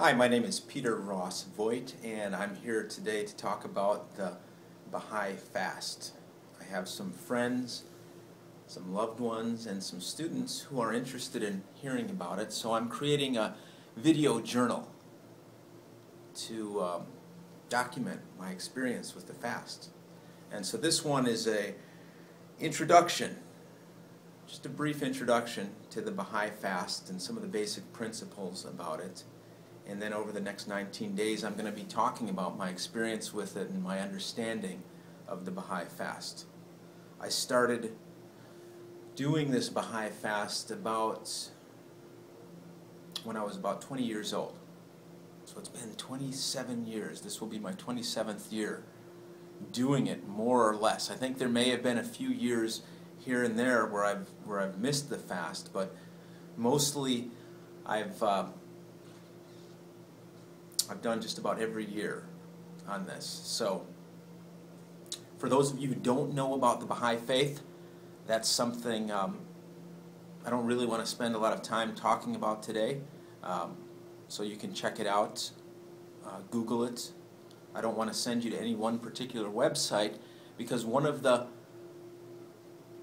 Hi, my name is Peter Ross Voigt, and I'm here today to talk about the Baha'i Fast. I have some friends, some loved ones, and some students who are interested in hearing about it, so I'm creating a video journal to document my experience with the fast. And so this one is a introduction, just a brief introduction to the Baha'i Fast and some of the basic principles about it. And then over the next 19 days, I'm going to be talking about my experience with it and my understanding of the Baha'i Fast. I started doing this Baha'i Fast when I was about 20 years old. So it's been 27 years. This will be my 27th year doing it, more or less. I think there may have been a few years here and there where I've missed the fast, but mostly I've done just about every year on this. So, for those of you who don't know about the Baha'i faith, that's something I don't really want to spend a lot of time talking about today. So you can check it out, Google it. I don't want to send you to any one particular website, because one of the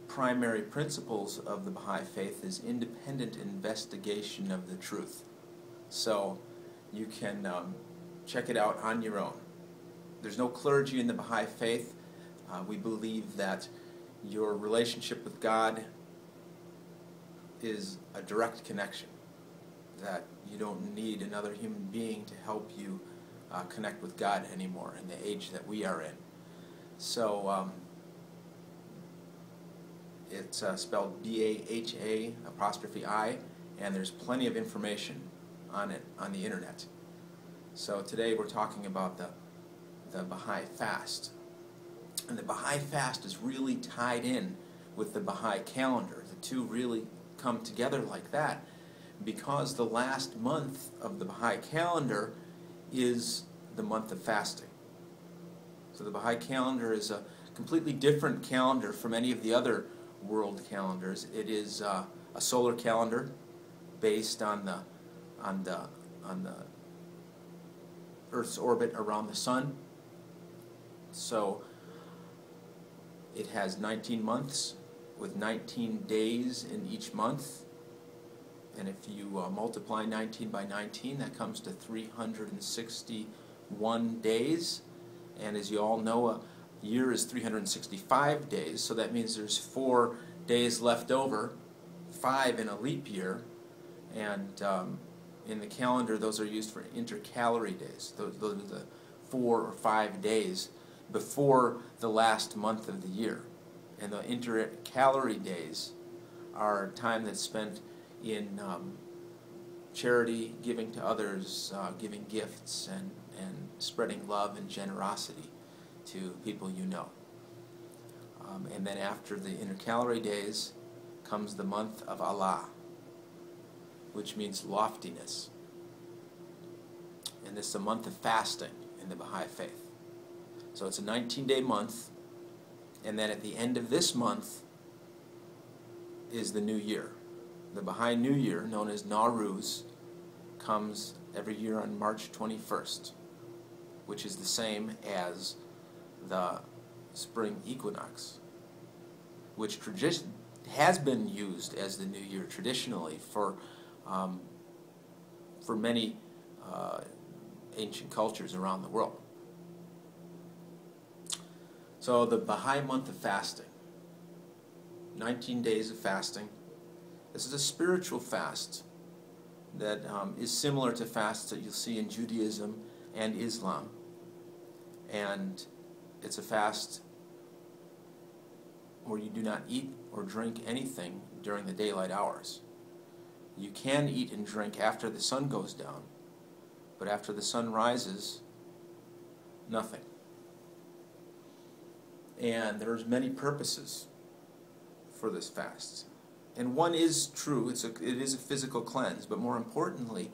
primary principles of the Baha'i faith is independent investigation of the truth. So you can check it out on your own. There's no clergy in the Baha'i faith. We believe that your relationship with God is a direct connection, that you don't need another human being to help you connect with God anymore in the age that we are in. So it's spelled B-A-H-A', and there's plenty of information on it on the internet. So today we're talking about the Baha'i Fast. And the Baha'i Fast is really tied in with the Baha'i calendar. The two really come together like that because the last month of the Baha'i calendar is the month of fasting. So the Baha'i calendar is a completely different calendar from any of the other world calendars. It is a solar calendar based on the Earth's orbit around the sun. So it has 19 months with 19 days in each month. And if you multiply 19 by 19, that comes to 361 days. And as you all know, a year is 365 days, so that means there's 4 days left over, 5 in a leap year, and in the calendar those are used for intercalary days. Those are the 4 or 5 days before the last month of the year. And the intercalary days are time that's spent in charity, giving to others, giving gifts, and spreading love and generosity to people you know. And then after the intercalary days comes the month of Allah, which means loftiness. And this is a month of fasting in the Baha'i faith. So it's a 19-day month, and then at the end of this month is the New Year. The Baha'i New Year, known as Nowruz, comes every year on March 21st, which is the same as the spring equinox, which has been used as the New Year traditionally for many ancient cultures around the world. So the Baha'i month of fasting, 19 days of fasting. This is a spiritual fast that is similar to fasts that you'll see in Judaism and Islam. And it's a fast where you do not eat or drink anything during the daylight hours. You can eat and drink after the sun goes down, but after the sun rises, nothing. And there's many purposes for this fast. And one is true, it is a physical cleanse, but more importantly,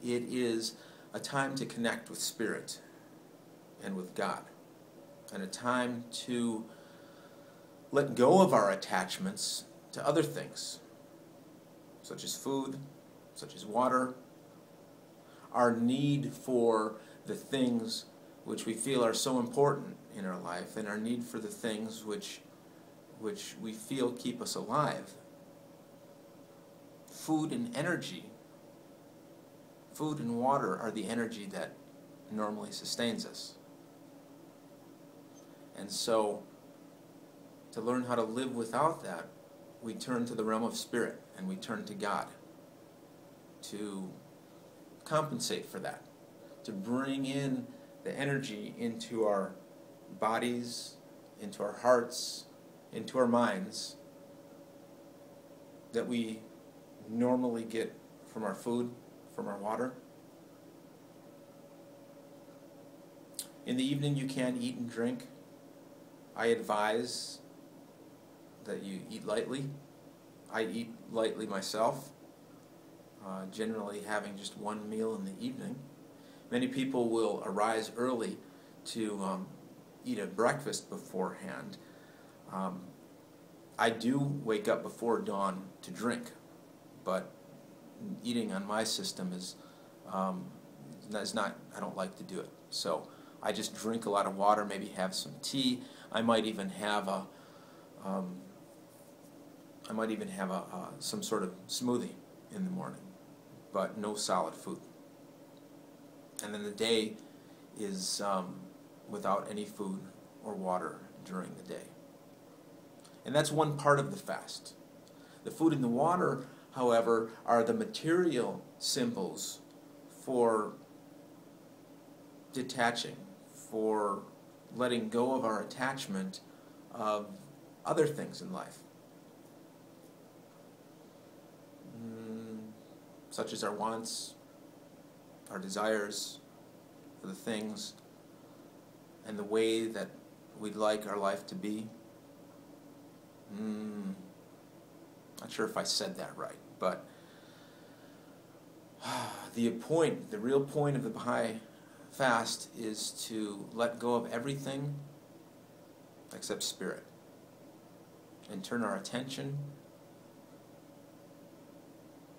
it is a time to connect with Spirit and with God, and a time to let go of our attachments to other things, such as food, such as water, our need for the things which we feel are so important in our life, and our need for the things which we feel keep us alive. Food and energy, food and water are the energy that normally sustains us. And so, to learn how to live without that, we turn to the realm of spirit, and we turn to God to compensate for that, to bring in the energy into our bodies, into our hearts, into our minds that we normally get from our food, from our water. In the evening you can eat and drink. I advise that you eat lightly. I eat lightly myself, generally having just one meal in the evening. Many people will arise early to eat a breakfast beforehand. I do wake up before dawn to drink, but eating on my system is not, I don't like to do it. So I just drink a lot of water, maybe have some tea. I might even have some sort of smoothie in the morning, but no solid food. And then the day is without any food or water during the day. And that's one part of the fast. The food and the water, however, are the material symbols for detaching, for letting go of our attachment of other things in life, such as our wants, our desires for the things, and the way that we'd like our life to be. Not sure if I said that right, but the real point of the Baha'i Fast is to let go of everything except spirit and turn our attention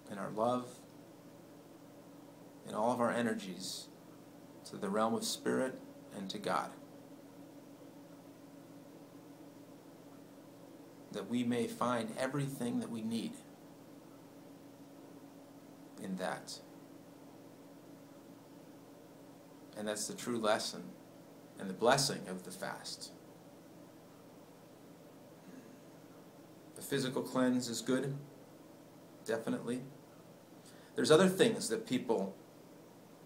and our love and all of our energies to the realm of spirit and to God, that we may find everything that we need in that. And that's the true lesson and the blessing of the fast. The physical cleanse is good, definitely. There's other things that people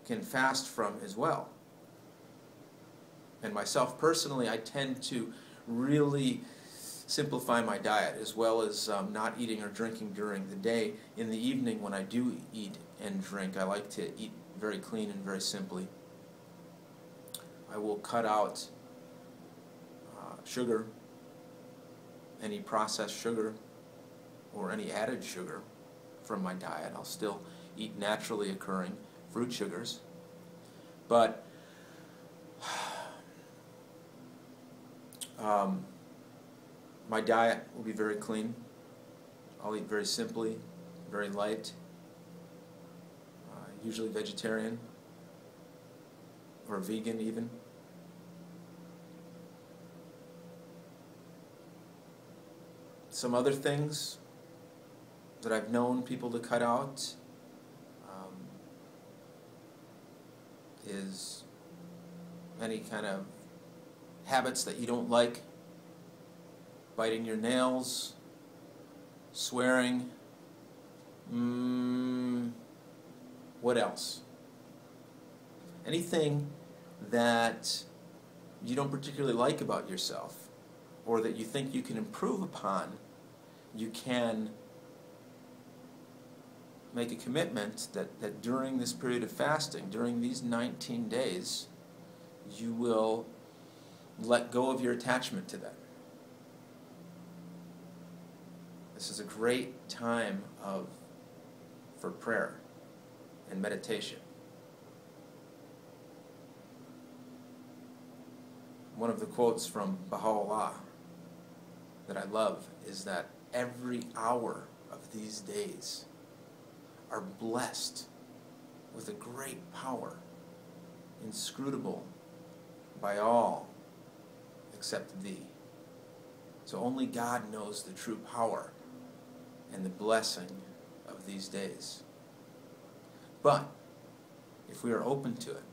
can fast from as well. And myself personally, I tend to really simplify my diet, as well as not eating or drinking during the day. In the evening, when I do eat and drink, I like to eat very clean and very simply. I will cut out sugar, any processed sugar, or any added sugar from my diet. I'll still eat naturally occurring fruit sugars, but my diet will be very clean. I'll eat very simply, very light, usually vegetarian or vegan even. Some other things that I've known people to cut out is any kind of habits that you don't like, biting your nails, swearing, what else? Anything that you don't particularly like about yourself, or that you think you can improve upon, you can make a commitment that during this period of fasting, during these 19 days, you will let go of your attachment to that. This is a great time for prayer and meditation. One of the quotes from Baha'u'llah that I love is that every hour of these days are blessed with a great power, inscrutable by all except thee. So only God knows the true power and the blessing of these days. But if we are open to it,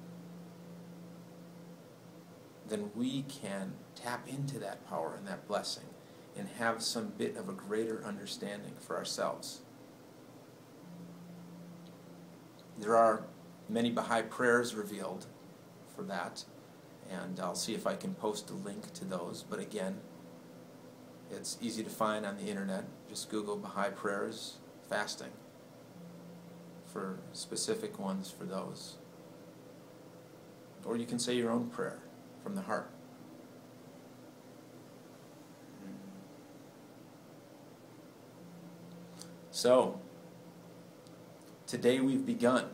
then we can tap into that power and that blessing and have some bit of a greater understanding for ourselves. There are many Baha'i prayers revealed for that, and I'll see if I can post a link to those. But again, it's easy to find on the internet. Just Google Baha'i prayers, fasting, for specific ones for those. Or you can say your own prayer from the heart. So, today we've begun.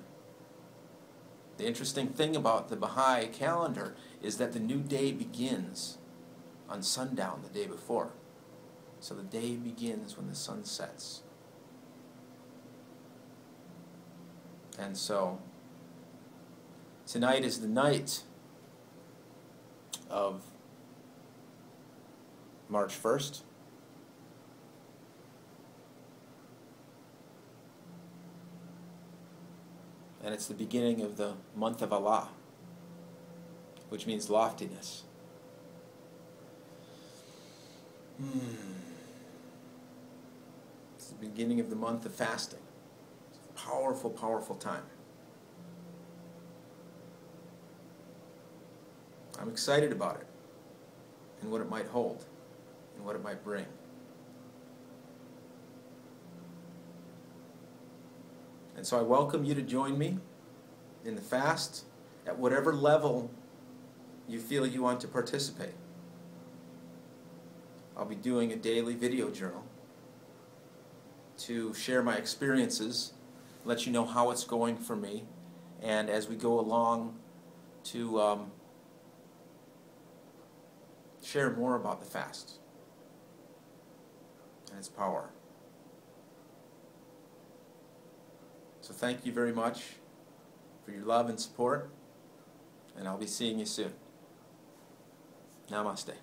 The interesting thing about the Baha'i calendar is that the new day begins on sundown the day before. So the day begins when the sun sets. And so, tonight is the night of March 1st. And it's the beginning of the month of Allah, which means loftiness. It's the beginning of the month of fasting. It's a powerful, powerful time. I'm excited about it and what it might hold and what it might bring. And so I welcome you to join me in the fast at whatever level you feel you want to participate. I'll be doing a daily video journal to share my experiences, let you know how it's going for me, and as we go along to share more about the fast and its power. So thank you very much for your love and support, and I'll be seeing you soon. Namaste.